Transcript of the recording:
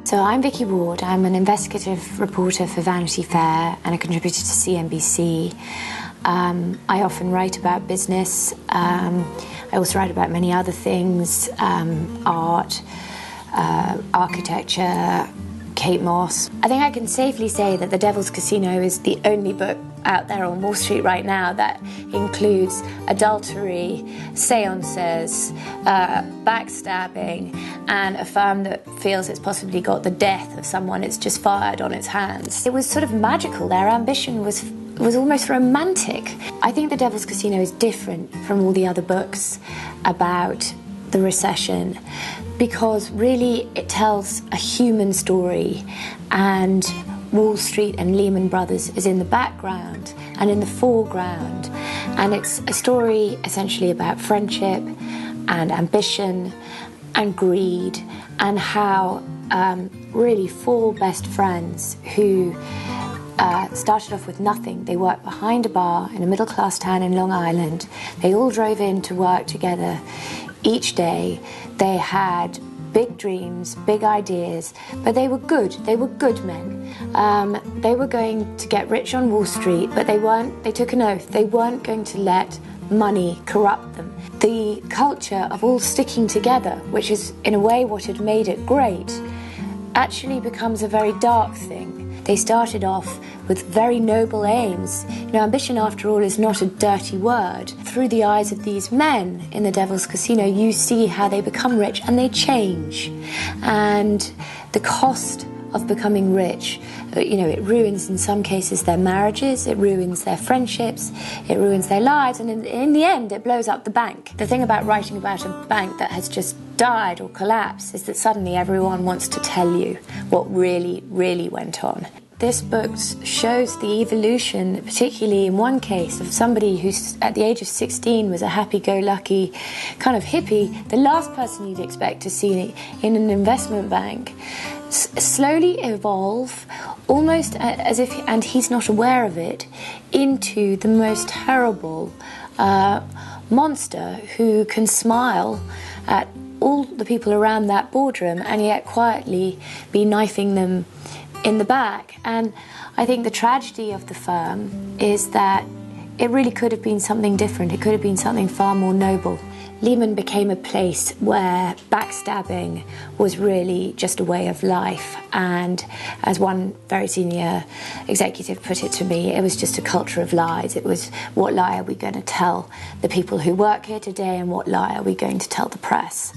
So I'm Vicky Ward. I'm an investigative reporter for Vanity Fair and a contributor to CNBC. I often write about business. I also write about many other things, art, architecture, Kate Moss. I think I can safely say that The Devil's Casino is the only book out there on Wall Street right now that includes adultery, seances, backstabbing, and a firm that feels it's possibly got the death of someone it's just fired on its hands. It was sort of magical. Their ambition was almost romantic. I think The Devil's Casino is different from all the other books about the recession because really it tells a human story, and Wall Street and Lehman Brothers is in the background and in the foreground, and it's a story essentially about friendship and ambition and greed, and how really four best friends who started off with nothing. They worked behind a bar in a middle-class town in Long Island. They all drove in to work together each day. They had big dreams, big ideas, but they were good. They were good men. They were going to get rich on Wall Street, but they took an oath. They weren't going to let money corrupt them. The culture of all sticking together, which is in a way what had made it great, actually becomes a very dark thing. They started off with very noble aims. You know, ambition, after all, is not a dirty word. Through the eyes of these men in The Devil's Casino, you see how they become rich and they change. And the cost of becoming rich, you know, it ruins in some cases their marriages, it ruins their friendships, it ruins their lives, and in the end it blows up the bank. The thing about writing about a bank that has just died or collapsed is that suddenly everyone wants to tell you what really, really went on. This book shows the evolution, particularly in one case, of somebody who at the age of 16 was a happy-go-lucky kind of hippie, the last person you'd expect to see in an investment bank, slowly evolve, almost as if, and he's not aware of it, into the most terrible monster who can smile at all the people around that boardroom and yet quietly be knifing them in the back. And I think the tragedy of the firm is that it really could have been something different. It could have been something far more noble. Lehman became a place where backstabbing was really just a way of life, and as one very senior executive put it to me, it was just a culture of lies. It was, what lie are we going to tell the people who work here today, and what lie are we going to tell the press?